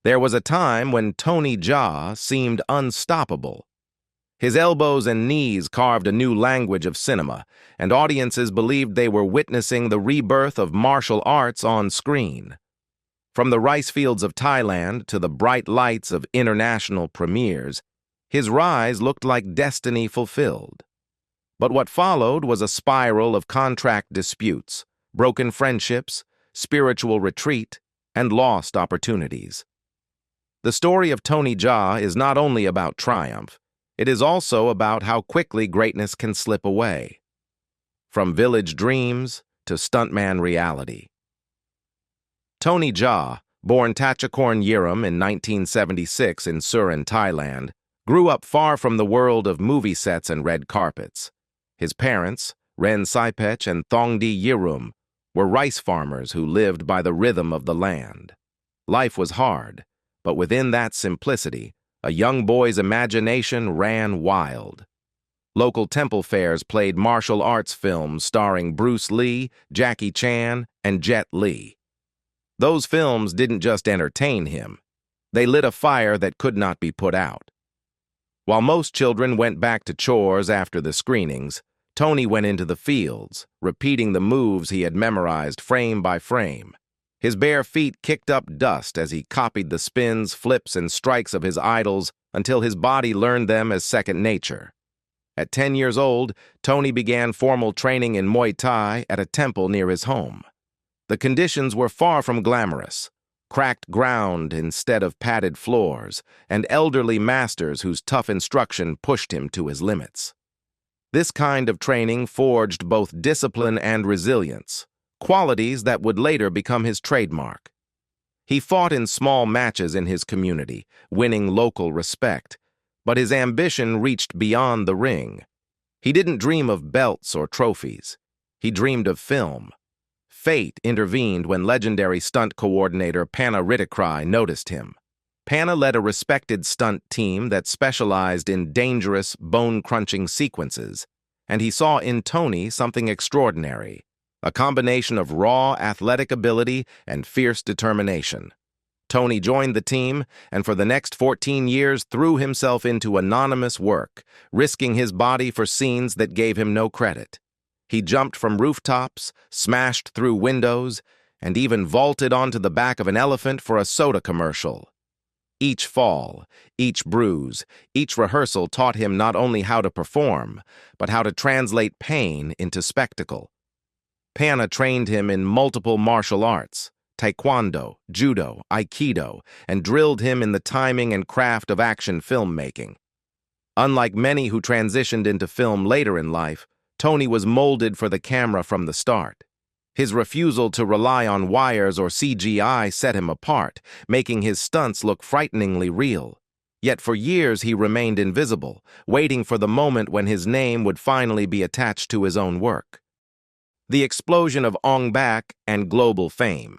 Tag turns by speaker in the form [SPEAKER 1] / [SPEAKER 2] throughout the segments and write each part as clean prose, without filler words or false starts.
[SPEAKER 1] There was a time when Tony Jaa seemed unstoppable. His elbows and knees carved a new language of cinema, and audiences believed they were witnessing the rebirth of martial arts on screen. From the rice fields of Thailand to the bright lights of international premieres, his rise looked like destiny fulfilled. But what followed was a spiral of contract disputes, broken friendships, spiritual retreat, and lost opportunities. The story of Tony Jaa is not only about triumph, it is also about how quickly greatness can slip away. From village dreams to stuntman reality. Tony Jaa, born Tachakorn Yiram in 1976 in Surin, Thailand, grew up far from the world of movie sets and red carpets. His parents, Ren Saipech and Thongdi Yirum, were rice farmers who lived by the rhythm of the land. Life was hard, but within that simplicity, a young boy's imagination ran wild. Local temple fairs played martial arts films starring Bruce Lee, Jackie Chan, and Jet Li. Those films didn't just entertain him. They lit a fire that could not be put out. While most children went back to chores after the screenings, Tony went into the fields, repeating the moves he had memorized frame by frame. His bare feet kicked up dust as he copied the spins, flips, and strikes of his idols until his body learned them as second nature. At 10 years old, Tony began formal training in Muay Thai at a temple near his home. The conditions were far from glamorous: cracked ground instead of padded floors, and elderly masters whose tough instruction pushed him to his limits. This kind of training forged both discipline and resilience, qualities that would later become his trademark. He fought in small matches in his community, winning local respect, but his ambition reached beyond the ring. He didn't dream of belts or trophies. He dreamed of film. Fate intervened when legendary stunt coordinator Panna Rittikrai noticed him. Panna led a respected stunt team that specialized in dangerous, bone-crunching sequences, and he saw in Tony something extraordinary, a combination of raw athletic ability and fierce determination. Tony joined the team, and for the next 14 years threw himself into anonymous work, risking his body for scenes that gave him no credit. He jumped from rooftops, smashed through windows, and even vaulted onto the back of an elephant for a soda commercial. Each fall, each bruise, each rehearsal taught him not only how to perform, but how to translate pain into spectacle. Panna trained him in multiple martial arts, taekwondo, judo, aikido, and drilled him in the timing and craft of action filmmaking. Unlike many who transitioned into film later in life, Tony was molded for the camera from the start. His refusal to rely on wires or CGI set him apart, making his stunts look frighteningly real. Yet for years he remained invisible, waiting for the moment when his name would finally be attached to his own work. The explosion of Ong-Bak and global fame.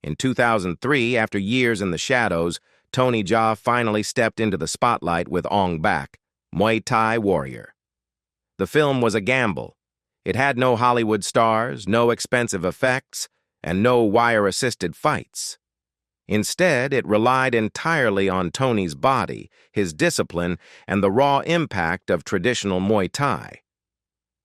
[SPEAKER 1] In 2003, after years in the shadows, Tony Jaa finally stepped into the spotlight with Ong-Bak, Muay Thai Warrior. The film was a gamble. It had no Hollywood stars, no expensive effects, and no wire-assisted fights. Instead, it relied entirely on Tony's body, his discipline, and the raw impact of traditional Muay Thai.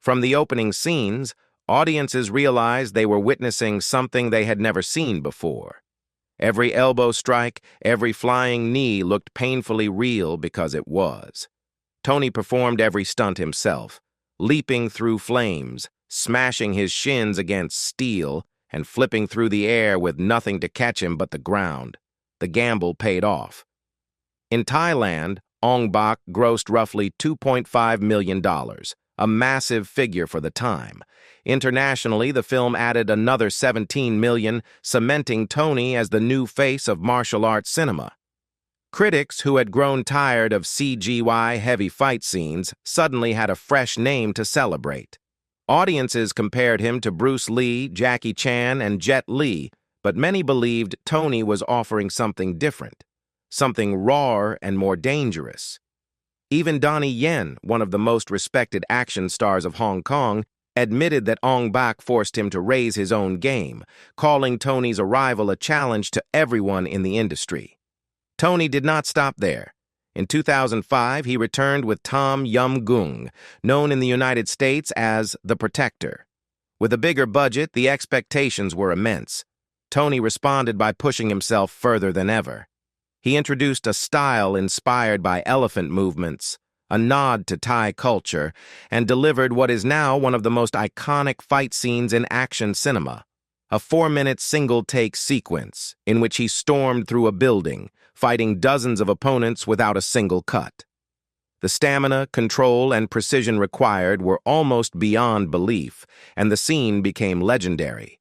[SPEAKER 1] From the opening scenes, audiences realized they were witnessing something they had never seen before. Every elbow strike, every flying knee looked painfully real because it was. Tony performed every stunt himself, leaping through flames, smashing his shins against steel, and flipping through the air with nothing to catch him but the ground. The gamble paid off. In Thailand, Ong-Bak grossed roughly $2.5 million, a massive figure for the time. Internationally, the film added another $17 million, cementing Tony as the new face of martial arts cinema. Critics who had grown tired of CGI-heavy fight scenes suddenly had a fresh name to celebrate. Audiences compared him to Bruce Lee, Jackie Chan, and Jet Li, but many believed Tony was offering something different, something rawer and more dangerous. Even Donnie Yen, one of the most respected action stars of Hong Kong, admitted that Ong-Bak forced him to raise his own game, calling Tony's arrival a challenge to everyone in the industry. Tony did not stop there. In 2005, he returned with Tom Yum-Goong, known in the United States as The Protector. With a bigger budget, the expectations were immense. Tony responded by pushing himself further than ever. He introduced a style inspired by elephant movements, a nod to Thai culture, and delivered what is now one of the most iconic fight scenes in action cinema, a 4-minute single-take sequence in which he stormed through a building, fighting dozens of opponents without a single cut. The stamina, control, and precision required were almost beyond belief, and the scene became legendary.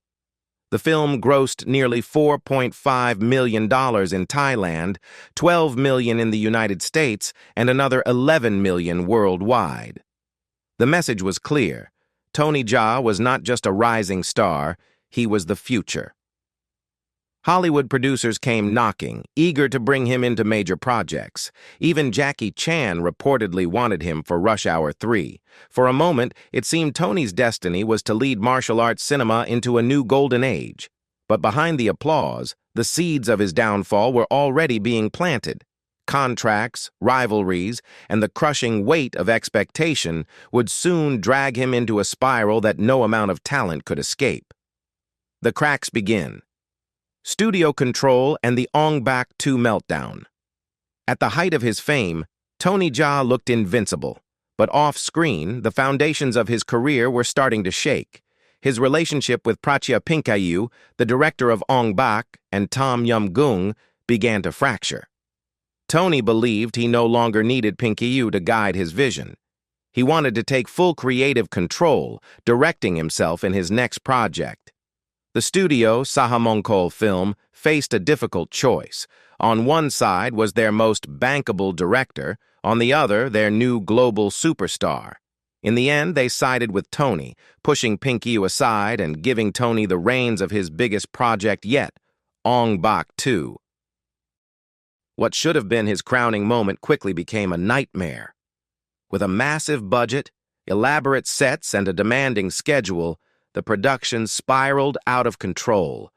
[SPEAKER 1] The film grossed nearly $4.5 million in Thailand, $12 million in the United States, and another $11 million worldwide. The message was clear. Tony Jaa was not just a rising star, he was the future. Hollywood producers came knocking, eager to bring him into major projects. Even Jackie Chan reportedly wanted him for Rush Hour 3. For a moment, it seemed Tony's destiny was to lead martial arts cinema into a new golden age. But behind the applause, the seeds of his downfall were already being planted. Contracts, rivalries, and the crushing weight of expectation would soon drag him into a spiral that no amount of talent could escape. The cracks begin. Studio control and the Ong-Bak 2 meltdown. At the height of his fame, Tony Jaa looked invincible, but off-screen, the foundations of his career were starting to shake. His relationship with Prachya Pinkayu, the director of Ong-Bak, and Tom Yum-Goong began to fracture. Tony believed he no longer needed Pinkayu to guide his vision. He wanted to take full creative control, directing himself in his next project. The studio, Sahamongkol Film, faced a difficult choice. On one side was their most bankable director, on the other their new global superstar. In the end, they sided with Tony, pushing Pinkayu aside and giving Tony the reins of his biggest project yet, Ong-Bak 2. What should have been his crowning moment quickly became a nightmare. With a massive budget, elaborate sets, and a demanding schedule, the production spiraled out of control.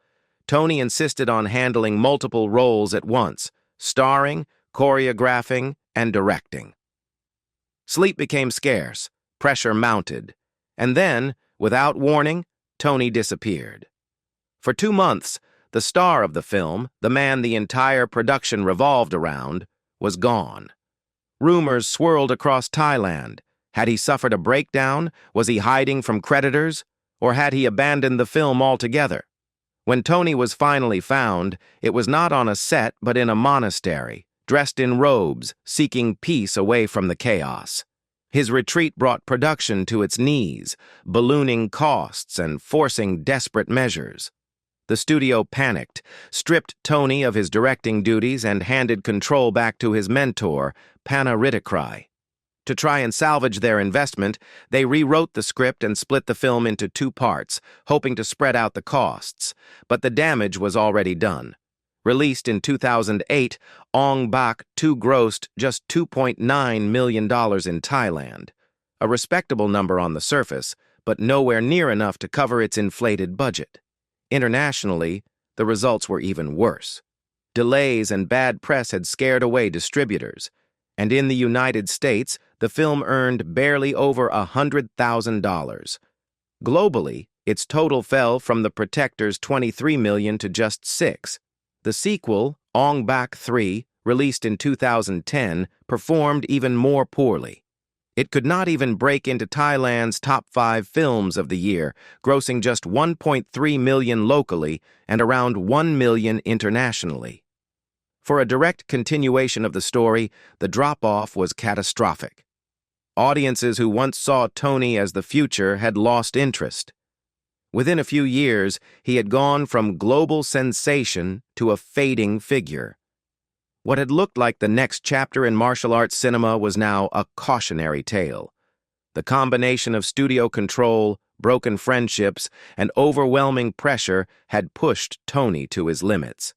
[SPEAKER 1] Tony insisted on handling multiple roles at once, starring, choreographing, and directing. Sleep became scarce, pressure mounted, and then, without warning, Tony disappeared. For 2 months, the star of the film, the man the entire production revolved around, was gone. Rumors swirled across Thailand. Had he suffered a breakdown? Was he hiding from creditors? Or had he abandoned the film altogether? When Tony was finally found, it was not on a set but in a monastery, dressed in robes, seeking peace away from the chaos. His retreat brought production to its knees, ballooning costs and forcing desperate measures. The studio panicked, stripped Tony of his directing duties, and handed control back to his mentor, Panna Rittikrai. To try and salvage their investment, they rewrote the script and split the film into 2 parts, hoping to spread out the costs. But the damage was already done. Released in 2008, Ong-Bak 2 grossed just $2.9 million in Thailand, a respectable number on the surface, but nowhere near enough to cover its inflated budget. Internationally, the results were even worse. Delays and bad press had scared away distributors, and in the United States, the film earned barely over $100,000. Globally, its total fell from The Protector's $23 million to just $6. The sequel, Ong-Bak 3, released in 2010, performed even more poorly. It could not even break into Thailand's top 5 films of the year, grossing just $1.3 million locally and around $1 million internationally. For a direct continuation of the story, the drop-off was catastrophic. Audiences who once saw Tony as the future had lost interest. Within a few years, he had gone from global sensation to a fading figure. What had looked like the next chapter in martial arts cinema was now a cautionary tale. The combination of studio control, broken friendships, and overwhelming pressure had pushed Tony to his limits.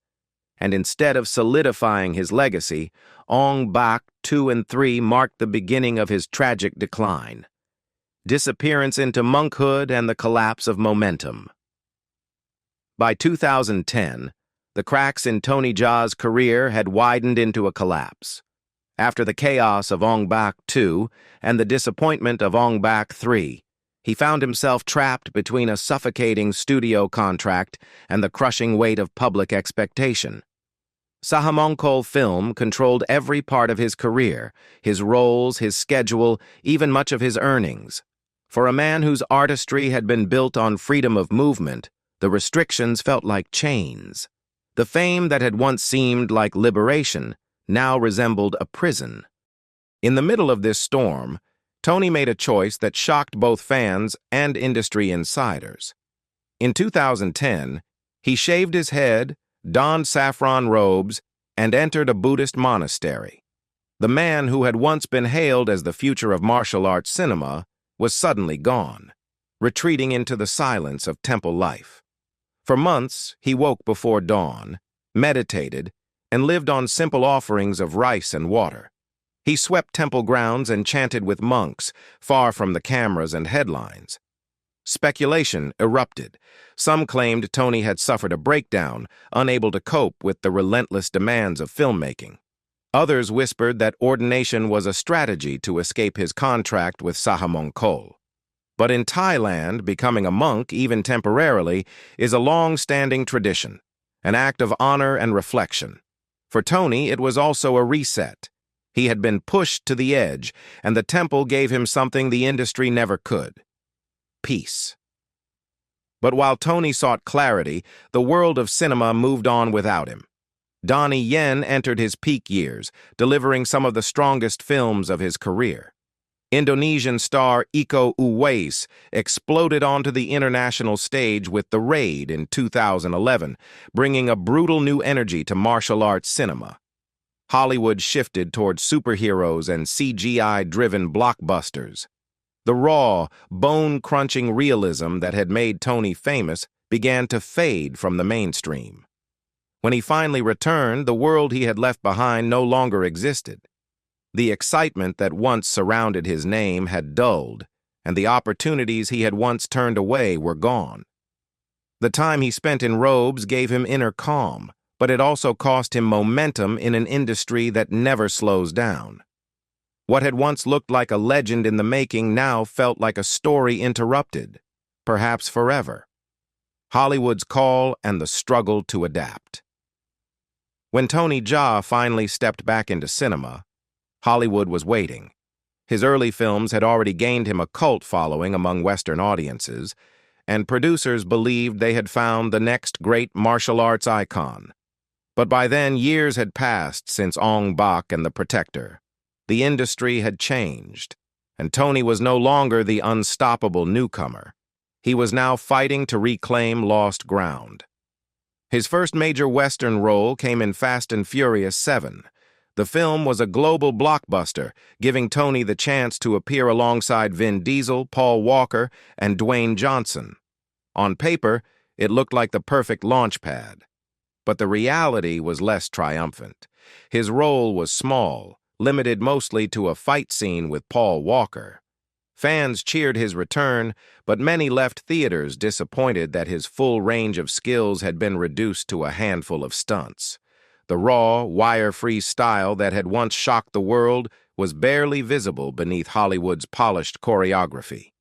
[SPEAKER 1] And instead of solidifying his legacy, Ong-Bak 2 and 3 marked the beginning of his tragic decline. disappearance into monkhood, and the collapse of momentum. By 2010, the cracks in Tony Jaa's career had widened into a collapse. After the chaos of Ong-Bak 2 and the disappointment of Ong-Bak 3, he found himself trapped between a suffocating studio contract and the crushing weight of public expectation. Sahamongkol Film controlled every part of his career, his roles, his schedule, even much of his earnings. For a man whose artistry had been built on freedom of movement, the restrictions felt like chains. The fame that had once seemed like liberation now resembled a prison. In the middle of this storm, Tony made a choice that shocked both fans and industry insiders. In 2010, he shaved his head, donned saffron robes, and entered a Buddhist monastery. The man who had once been hailed as the future of martial arts cinema was suddenly gone, retreating into the silence of temple life. For months, he woke before dawn, meditated, and lived on simple offerings of rice and water. He swept temple grounds and chanted with monks, far from the cameras and headlines. Speculation erupted. Some claimed Tony had suffered a breakdown, unable to cope with the relentless demands of filmmaking. Others whispered that ordination was a strategy to escape his contract with Sahamongkol. But in Thailand, becoming a monk, even temporarily, is a long-standing tradition, an act of honor and reflection. For Tony, it was also a reset. He had been pushed to the edge, and the temple gave him something the industry never could: peace. But while Tony sought clarity, the world of cinema moved on without him. Donnie Yen entered his peak years, delivering some of the strongest films of his career. Indonesian star Iko Uwais exploded onto the international stage with The Raid in 2011, bringing a brutal new energy to martial arts cinema. Hollywood shifted toward superheroes and CGI-driven blockbusters. The raw, bone-crunching realism that had made Tony famous began to fade from the mainstream. When he finally returned, the world he had left behind no longer existed. The excitement that once surrounded his name had dulled, and the opportunities he had once turned away were gone. The time he spent in robes gave him inner calm, but it also cost him momentum in an industry that never slows down. What had once looked like a legend in the making now felt like a story interrupted, perhaps forever. Hollywood's call and the struggle to adapt. When Tony Jaa finally stepped back into cinema, Hollywood was waiting. His early films had already gained him a cult following among Western audiences, and producers believed they had found the next great martial arts icon. But by then, years had passed since Ong-Bak and The Protector. The industry had changed, and Tony was no longer the unstoppable newcomer. He was now fighting to reclaim lost ground. His first major Western role came in Fast and Furious 7. The film was a global blockbuster, giving Tony the chance to appear alongside Vin Diesel, Paul Walker, and Dwayne Johnson. On paper, it looked like the perfect launchpad. But the reality was less triumphant. His role was small, limited mostly to a fight scene with Paul Walker. Fans cheered his return, but many left theaters disappointed that his full range of skills had been reduced to a handful of stunts. The raw, wire-free style that had once shocked the world was barely visible beneath Hollywood's polished choreography.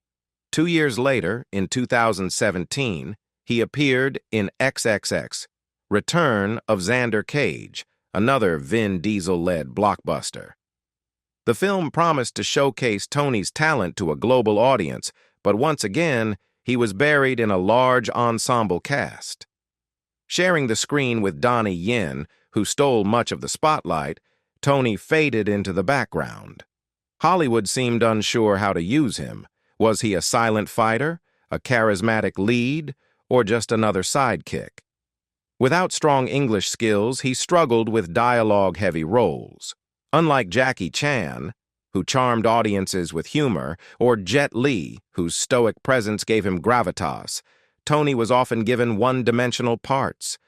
[SPEAKER 1] 2 years later, in 2017, he appeared in XXX, Return of Xander Cage, another Vin Diesel-led blockbuster. The film promised to showcase Tony's talent to a global audience, but once again, he was buried in a large ensemble cast. Sharing the screen with Donnie Yen, who stole much of the spotlight, Tony faded into the background. Hollywood seemed unsure how to use him. Was he a silent fighter, a charismatic lead, or just another sidekick? Without strong English skills, he struggled with dialogue-heavy roles. Unlike Jackie Chan, who charmed audiences with humor, or Jet Li, whose stoic presence gave him gravitas, Tony was often given one-dimensional parts.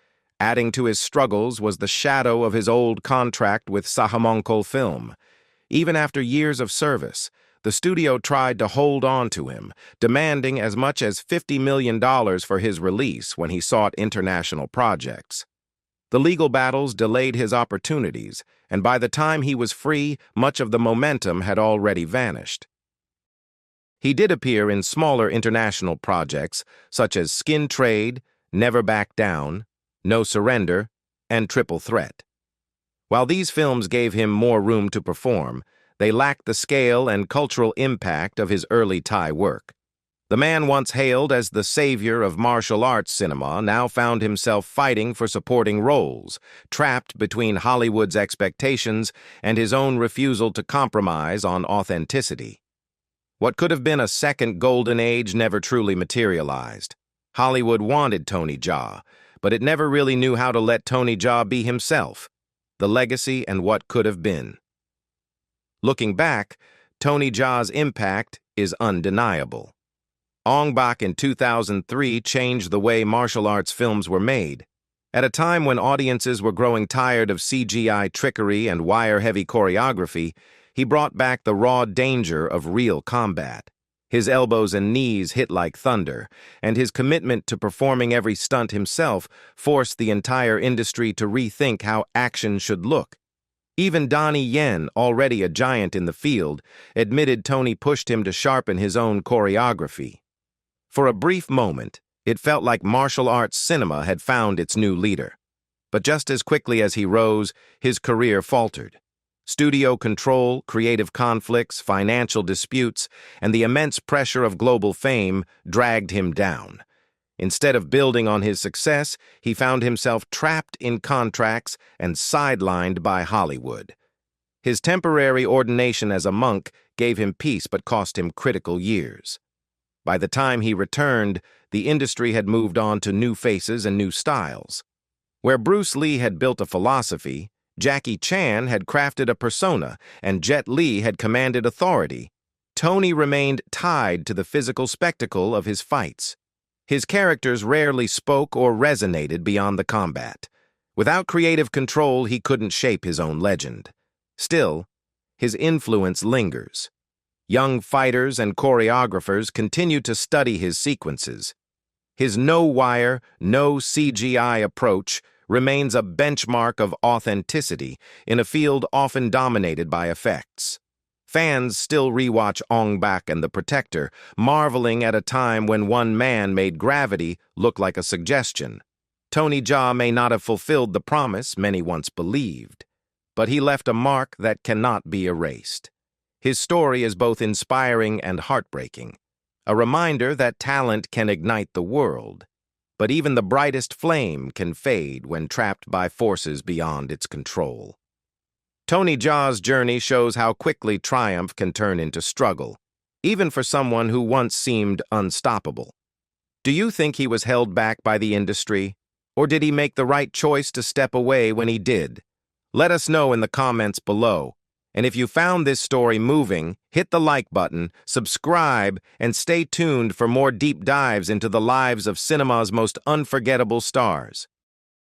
[SPEAKER 1] Adding to his struggles was the shadow of his old contract with Sahamongkol Film. Even after years of service, the studio tried to hold on to him, demanding as much as $50 million for his release when he sought international projects. The legal battles delayed his opportunities, and by the time he was free, much of the momentum had already vanished. He did appear in smaller international projects such as Skin Trade, Never Back Down, No Surrender, and Triple Threat. While these films gave him more room to perform, they lacked the scale and cultural impact of his early Thai work. The man once hailed as the savior of martial arts cinema now found himself fighting for supporting roles, trapped between Hollywood's expectations and his own refusal to compromise on authenticity. What could have been a second golden age never truly materialized. Hollywood wanted Tony Jaa, but it never really knew how to let Tony Jaa be himself. The legacy and what could have been. Looking back, Tony Jaa's impact is undeniable. Ong-Bak in 2003 changed the way martial arts films were made. At a time when audiences were growing tired of CGI trickery and wire-heavy choreography, he brought back the raw danger of real combat. His elbows and knees hit like thunder, and his commitment to performing every stunt himself forced the entire industry to rethink how action should look. Even Donnie Yen, already a giant in the field, admitted Tony pushed him to sharpen his own choreography. For a brief moment, it felt like martial arts cinema had found its new leader. But just as quickly as he rose, his career faltered. Studio control, creative conflicts, financial disputes, and the immense pressure of global fame dragged him down. Instead of building on his success, he found himself trapped in contracts and sidelined by Hollywood. His temporary ordination as a monk gave him peace but cost him critical years. By the time he returned, the industry had moved on to new faces and new styles. Where Bruce Lee had built a philosophy, Jackie Chan had crafted a persona, and Jet Li had commanded authority. Tony remained tied to the physical spectacle of his fights. His characters rarely spoke or resonated beyond the combat. Without creative control, he couldn't shape his own legend. Still, his influence lingers. Young fighters and choreographers continue to study his sequences. His no-wire, no CGI approach remains a benchmark of authenticity in a field often dominated by effects. Fans still rewatch Ong-Bak and The Protector, marveling at a time when one man made gravity look like a suggestion. Tony Jaa may not have fulfilled the promise many once believed, but he left a mark that cannot be erased. His story is both inspiring and heartbreaking, a reminder that talent can ignite the world. But even the brightest flame can fade when trapped by forces beyond its control. Tony Jaa's journey shows how quickly triumph can turn into struggle, even for someone who once seemed unstoppable. Do you think he was held back by the industry, or did he make the right choice to step away when he did? Let us know in the comments below. And if you found this story moving, hit the like button, subscribe, and stay tuned for more deep dives into the lives of cinema's most unforgettable stars.